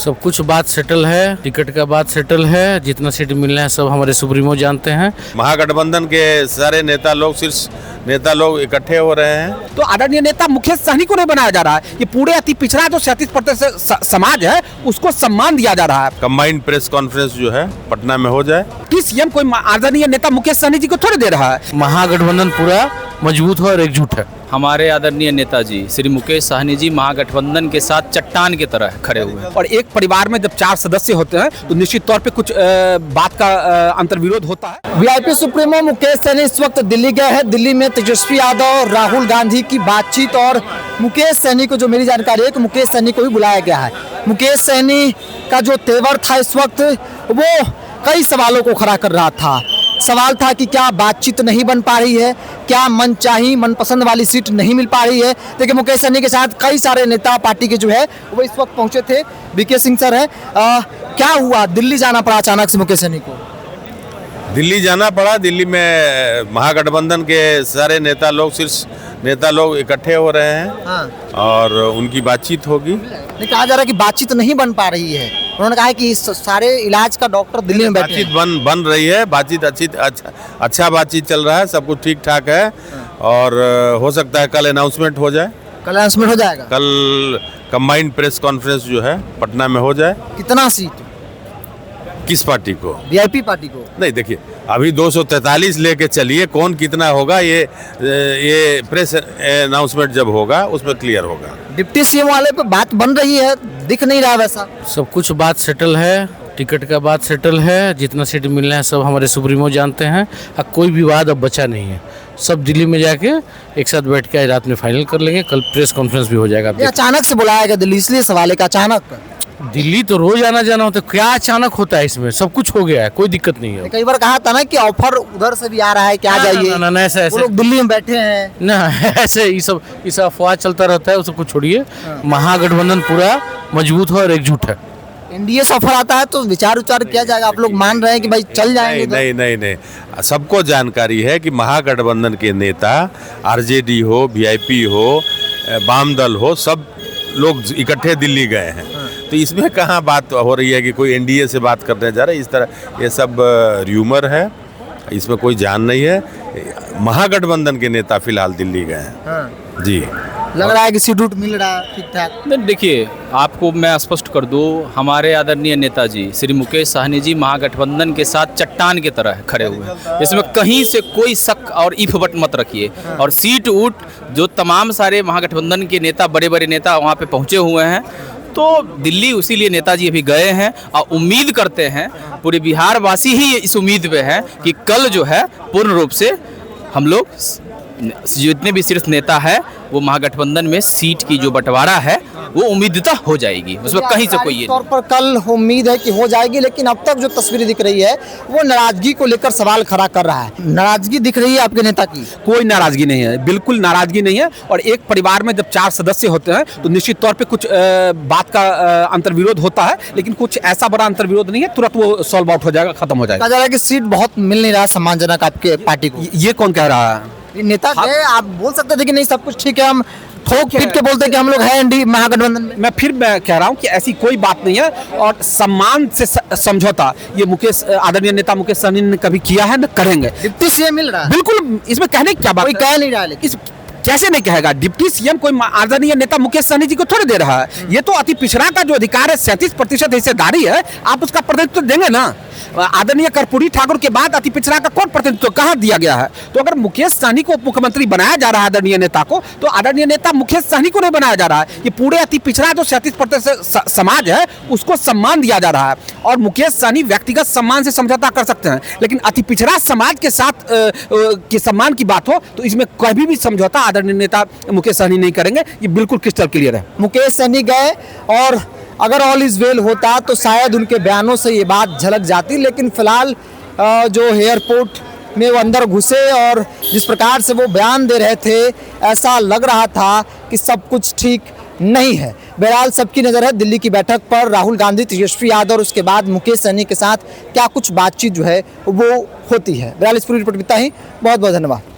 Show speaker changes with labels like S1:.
S1: सब कुछ बात सेटल है, टिकट का बात सेटल है, जितना सीट मिलना है सब हमारे सुप्रीमो जानते हैं।
S2: महागठबंधन के सारे नेता लोग, शीर्ष नेता लोग इकट्ठे हो रहे हैं।
S3: तो आदरणीय नेता मुकेश सहनी को नहीं बनाया जा रहा है, ये पूरे अति पिछड़ा जो 37% समाज है उसको सम्मान दिया जा रहा है।
S2: कंबाइंड प्रेस कॉन्फ्रेंस जो है पटना में हो जाए।
S3: सीएम कोई आदरणीय नेता मुकेश सहनी जी को थोड़ी दे रहा है।
S1: महागठबंधन पूरा मजबूत है और एकजुट है।
S4: हमारे आदरणीय नेताजी श्री मुकेश सहनी जी महागठबंधन के साथ चट्टान की तरह खड़े हुए हैं।
S3: और एक परिवार में जब 4 सदस्य होते हैं तो निश्चित तौर पे कुछ बात का अंतर्विरोध होता है।
S5: वीआईपी सुप्रीमो मुकेश सहनी इस वक्त दिल्ली गए हैं। दिल्ली में तेजस्वी यादव, राहुल गांधी की बातचीत और मुकेश सहनी को, जो मेरी जानकारी है कि मुकेश सहनी को भी बुलाया गया है। मुकेश सहनी का जो तेवर था इस वक्त, वो कई सवालों को खड़ा कर रहा था। सवाल था कि क्या बातचीत नहीं बन पा रही है, क्या मनचाही मनपसंद वाली सीट नहीं मिल पा रही है। देखिए मुकेश सहनी के साथ कई सारे नेता पार्टी के जो है वो इस वक्त पहुंचे थे। बीके सिंह सर है, क्या हुआ, दिल्ली जाना पड़ा अचानक से मुकेश सहनी को?
S2: दिल्ली जाना पड़ा। दिल्ली में महागठबंधन के सारे नेता लोग, शीर्ष नेता लोग इकट्ठे हो रहे हैं।
S5: हाँ।
S2: और उनकी बातचीत होगी।
S5: नहीं, कहा जा रहा है कि बातचीत नहीं बन पा रही है। उन्होंने कहा है कि सारे इलाज का डॉक्टर दिल्ली में बैठे हैं।
S2: बातचीत बन रही है। बातचीत अच्छा बातचीत चल रहा है। सब कुछ ठीक ठाक है। और हो सकता है कल अनाउंसमेंट हो जाए।
S5: कल अनाउंसमेंट हो जाएगा।
S2: कल कंबाइंड प्रेस कॉन्फ्रेंस जो है पटना में हो जाए।
S5: कितना सीट
S2: किस पार्टी को?
S5: वीआईपी पार्टी को।
S2: नहीं, देखिए अभी 243 लेके चलिए, कौन कितना होगा ये प्रेस अनाउंसमेंट जब होगा उसमें क्लियर होगा।
S5: डिप्टी सीएम वाले पे बात बन रही है, दिख नहीं रहा वैसा।
S1: सब कुछ बात सेटल है, टिकट का बात सेटल है, जितना सीट मिलना है सब हमारे सुप्रीमो जानते हैं। अब कोई विवाद अब बचा नहीं है। सब दिल्ली में जाके एक साथ बैठ के आज रात में फाइनल कर लेंगे। कल प्रेस कॉन्फ्रेंस भी हो जाएगा।
S5: अचानक से बुलाया गया दिल्ली, इसलिए सवाल है कि अचानक।
S1: दिल्ली तो रोज आना जाना होता है, क्या अचानक होता है? इसमें सब कुछ हो गया है, कोई दिक्कत नहीं है।
S5: कई बार कहा था ना कि ऑफर उधर से भी आ रहा है, क्या जाइए।
S1: ना ऐसे
S5: वो लोग दिल्ली में बैठे हैं
S1: ना, ऐसे ये सब अफवाह चलता रहता है, उसको छोड़िए। महागठबंधन पूरा मजबूत है और एकजुट है।
S5: एनडीए से ऑफर आता है तो विचार किया जाएगा। आप लोग मान रहे हैं कि भाई चल जाएंगे?
S2: नहीं, सबको जानकारी है कि महागठबंधन के नेता, आरजेडी हो, वीआईपी हो, वाम दल हो, सब लोग इकट्ठे दिल्ली गए हैं। तो इसमें कहाँ बात हो रही है कि कोई एनडीए से बात करने जा रहा है? इस तरह ये सब र्यूमर है, इसमें कोई जान नहीं है। महागठबंधन के नेता फिलहाल दिल्ली गए हैं। जी,
S5: लग रहा है कि सीट उट मिल रहा है ठीक ठाक।
S4: नहीं, देखिए आपको मैं स्पष्ट कर दूं, हमारे आदरणीय नेताजी श्री मुकेश सहनी जी महागठबंधन के साथ चट्टान की तरह खड़े हुए हैं। इसमें कहीं से कोई शक और इफवट मत रखिए। और सीट उट जो तमाम सारे महागठबंधन के नेता, बड़े बड़े नेता वहाँ पे पहुँचे हुए हैं, तो दिल्ली उसीलिए नेताजी अभी गए हैं। और उम्मीद करते हैं, पूरे बिहार वासी ही इस उम्मीद पे हैं कि कल जो है पूर्ण रूप से हम लोग जितने भी शीर्ष नेता है वो महागठबंधन में सीट की जो बंटवारा है वो उम्मीदतः हो जाएगी। उसमें कहीं से कोई ये
S5: तौर पर कल उम्मीद है कि हो जाएगी, लेकिन अब तक जो तस्वीरें दिख रही है वो नाराजगी को लेकर सवाल खड़ा कर रहा है। नाराजगी दिख रही है आपके नेता की?
S3: कोई नाराजगी नहीं है, बिल्कुल नाराजगी नहीं है। और एक परिवार में जब 4 सदस्य होते हैं तो निश्चित तौर पे कुछ बात का अंतर्विरोध होता है, लेकिन कुछ ऐसा बड़ा अंतर्विरोध नहीं है, तुरंत वो सॉल्व आउट हो जाएगा, खत्म हो जाएगा।
S5: कहा जा रहा है कि सीट बहुत मिल नहीं रहा सम्मानजनक आपके पार्टी को।
S3: ये कौन कह रहा है?
S5: नेता है, आप बोल सकते थे कि नहीं सब कुछ ठीक है, हम ठोक पीट के बोलते हैं कि हम लोग हैं एनडी महागठबंधन में।
S3: मैं कह रहा हूं कि ऐसी कोई बात नहीं है। और सम्मान से समझौता ये आदरणीय नेता मुकेश सहनी ने कभी किया है, न करेंगे।
S5: डिप्टी सीएम मिल रहा है,
S3: बिल्कुल, इसमें कहने की क्या बात?
S5: कोई कह नहीं रहा, लेकिन
S3: कैसे नहीं कहेगा? डिप्टी सीएम कोई आदरणीय नेता मुकेश सहनी जी को थोड़ी दे रहा है। ये तो अति पिछड़ा का जो अधिकार है, 37% हिस्सेदारी है, आप उसका प्रतिनिधित्व देंगे ना। आदरणीय कर्पूरी ठाकुर के बाद अति पिछड़ा का कौन प्रतिनिधित्व कहाँ दिया गया है? तो अगर मुकेश सहनी को उप मुख्यमंत्री बनाया जा रहा है आदरणीय नेता को, तो आदरणीय नेता मुकेश सहनी को नहीं बनाया जा रहा है। ये पूरे अति पिछड़ा जो 37% समाज है उसको सम्मान दिया जा रहा है। और मुकेश सहनी व्यक्तिगत सम्मान से समझौता कर सकते हैं, लेकिन अति पिछड़ा समाज के साथ के सम्मान की बात हो तो इसमें कभी भी समझौता आदरणीय नेता मुकेश सहनी नहीं करेंगे। ये बिल्कुल क्रिस्टल क्लियर है।
S5: मुकेश सहनी गए और अगर ऑल इज वेल होता तो शायद उनके बयानों से ये बात झलक जाती, लेकिन फिलहाल जो एयरपोर्ट में वो अंदर घुसे और जिस प्रकार से वो बयान दे रहे थे, ऐसा लग रहा था कि सब कुछ ठीक नहीं है। बहरहाल सबकी नज़र है दिल्ली की बैठक पर। राहुल गांधी, तेजस्वी यादव और उसके बाद मुकेश सहनी के साथ क्या कुछ बातचीत जो है वो होती है। बहरहाल इस पूरी रिपोर्ट इतना ही। बहुत बहुत धन्यवाद।